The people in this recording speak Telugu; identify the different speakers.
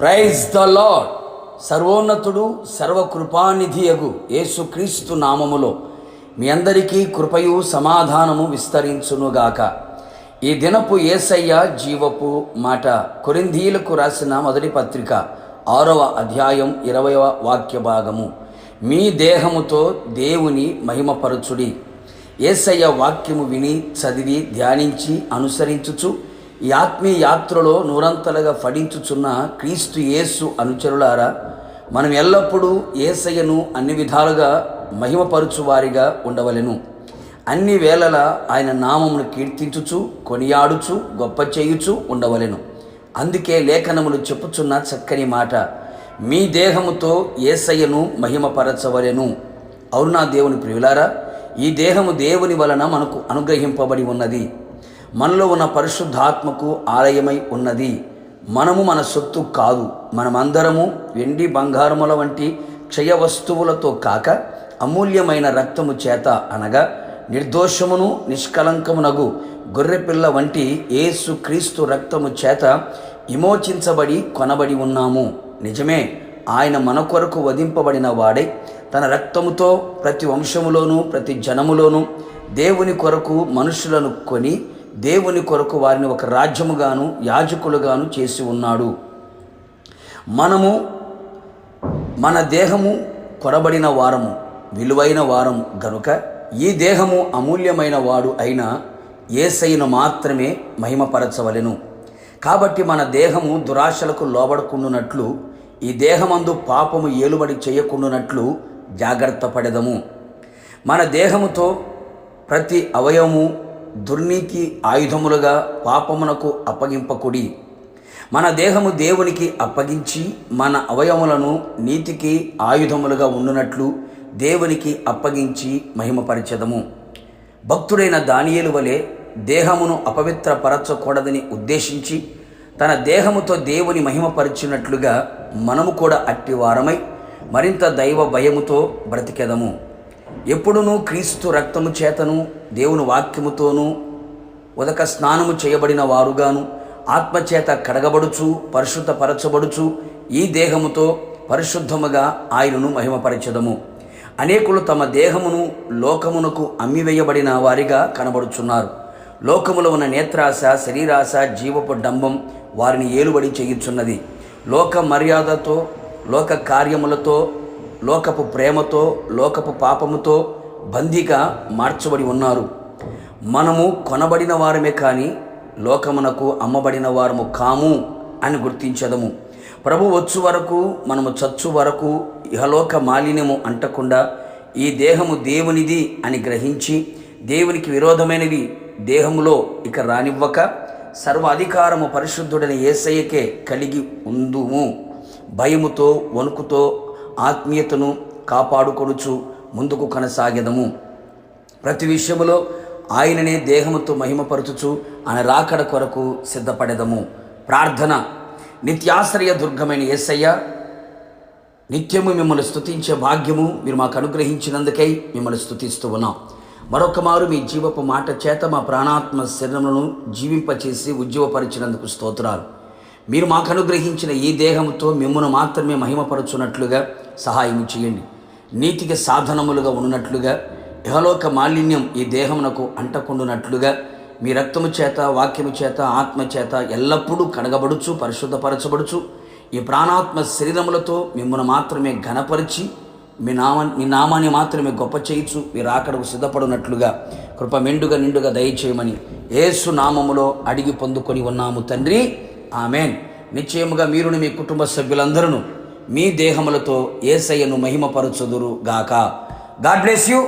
Speaker 1: Praise the lord. సర్వోన్నతుడు సర్వకృపానిధియగు యేసుక్రీస్తు నామములో మీ అందరికీ కృపయు సమాధానము విస్తరించునుగాక. ఈ దినపు యేసయ్య జీవపు మాట. కొరింథీయులకు రాసిన మొదటి పత్రిక 6వ అధ్యాయం 20వ వాక్య భాగము. మీ దేహముతో దేవుని మహిమపరచుడి. యేసయ్య వాక్యము విని చదివి ధ్యానించి అనుసరించుచు ఈ ఆత్మీయ యాత్రలో నూరంతలుగా ఫలించుచున్న క్రీస్తు యేసు అనుచరులారా, మనం ఎల్లప్పుడూ యేసయ్యను అన్ని విధాలుగా మహిమపరచువారిగా ఉండవలెను. అన్ని వేళలా ఆయన నామమును కీర్తించుచు కొనియాడుచు గొప్ప చేయుచు ఉండవలెను. అందుకే లేఖనములు చెప్పుచున్న చక్కని మాట, మీ దేహముతో యేసయ్యను మహిమపరచవలెను. అవునా దేవుని ప్రియులారా, ఈ దేహము దేవుని వలన మనకు అనుగ్రహింపబడి ఉన్నది. మనలో ఉన్న పరిశుద్ధాత్మకు ఆలయమై ఉన్నది. మనము మన సొత్తు కాదు. మనమందరము వెండి బంగారముల వంటి క్షయ వస్తువులతో కాక అమూల్యమైన రక్తము చేత, అనగా నిర్దోషమును నిష్కలంకమునగు గొర్రెపిల్ల వంటి యేసు క్రీస్తు రక్తము చేత విమోచించబడి కొనబడి ఉన్నాము. నిజమే, ఆయన మన కొరకు వధింపబడిన వాడై తన రక్తముతో ప్రతి వంశములోను ప్రతి జనములోను దేవుని కొరకు మనుషులను కొని దేవుని కొరకు వారిని ఒక రాజ్యముగాను యాజకులుగాను చేసి ఉన్నాడు. మన దేహము కొనబడిన వారము, విలువైన వారం గనుక ఈ దేహము అమూల్యమైన వాడు అయిన యేసయ్యను మాత్రమే మహిమపరచవలెను. కాబట్టి మన దేహము దురాశలకు లోబడకుండునట్లు, ఈ దేహమందు పాపము ఏలుబడి చేయకుండునట్లు జాగ్రత్త పడెదము. మన దేహముతో ప్రతి అవయవము దుర్నీతి ఆయుధములుగా పాపమునకు అప్పగింపకుడి. మన దేహము దేవునికి అప్పగించి మన అవయవములను నీతికి ఆయుధములుగా ఉండునట్లు దేవునికి అప్పగించి మహిమపరచెదము. భక్తుడైన దానియేలు వలె దేహమును అపవిత్రపరచకూడదని ఉద్దేశించి తన దేహముతో దేవుని మహిమపరిచినట్లుగా మనము కూడా అట్టి వారమై మరింత దైవ భయముతో బ్రతికెదము. ఎప్పుడునూ క్రీస్తు రక్తము చేతను దేవుని వాక్యముతోనూ ఉదక స్నానము చేయబడిన వారుగాను ఆత్మచేత కడగబడుచు పరిశుద్ధపరచబడుచు ఈ దేహముతో పరిశుద్ధముగా ఆయనను మహిమపరచెదము. అనేకులు తమ దేహమును లోకమునకు అమ్మివేయబడిన వారిగా కనబడుచున్నారు. లోకములో ఉన్న నేత్రాశ, శరీరాశ, జీవపు డంబం వారిని ఏలుబడి చేయుచున్నది. లోక మర్యాదతో, లోక కార్యములతో, లోకపు ప్రేమతో, లోకపు పాపముతో బందీగా మార్చబడి ఉన్నారు. మనము కొనబడిన వారమే కానీ లోకమునకు అమ్మబడిన వారము కాము అని గుర్తించదము. ప్రభు వచ్చు వరకు, మనము చచ్చు వరకు ఇహలోక మాలిన్యము అంటకుండా ఈ దేహము దేవునిది అని గ్రహించి దేవునికి విరోధమైనవి దేహములో ఇక రానివ్వక సర్వ అధికారము పరిశుద్ధుడైన యేసయ్యకే కలిగి ఉందుము. భయముతో వణుకుతో ఆత్మీయతను కాపాడుకొనుచు ముందుకు కొనసాగెదము. ప్రతి విషయములో ఆయననే దేహముతో మహిమపరచుచు ఆయన రాకడ కొరకు సిద్ధపడెదము. ప్రార్థన. నిత్యాశ్రయ దుర్గమైన యేసయ్య, నిత్యము మిమ్మల్ని స్తుతించే భాగ్యము మీరు మాకు అనుగ్రహించినందుకై మిమ్మల్ని స్తుతిస్తూ ఉన్నాం. మరొక మారు మీ జీవపు మాట చేత మా ప్రాణాత్మ శరీరములను జీవింపచేసి ఉజ్జీవపరిచినందుకు స్తోత్రాలు. మీరు మాకు అనుగ్రహించిన ఈ దేహంతో మిమ్మల్ని మాత్రమే మహిమపరచున్నట్లుగా సహాయం చేయండి. నీతికి సాధనములుగా ఉన్నట్లుగా ఇహలోక మాలిన్యం ఈ దేహమునకు అంటకుండునట్లుగా మీ రక్తము చేత, వాక్యము చేత, ఆత్మ చేత ఎల్లప్పుడూ కడగబడుచు పరిశుద్ధపరచబడుచు ఈ ప్రాణాత్మ శరీరములతో మిమ్మల్ని మాత్రమే ఘనపరిచి మీ నామాన్ని మాత్రమే గొప్ప చేయుచు మీరు ఆకడకు సిద్ధపడినట్లుగా కృప మెండుగా నిండుగా దయచేయమని యేసు నామములో అడిగి పొందుకొని ఉన్నాము తండ్రి. ఆమెన్. నిశ్చయముగా మీరుని మీ కుటుంబ సభ్యులందరూ మీ దేహములతో యేసయ్యను మహిమపరచుదురు గాక. God bless you.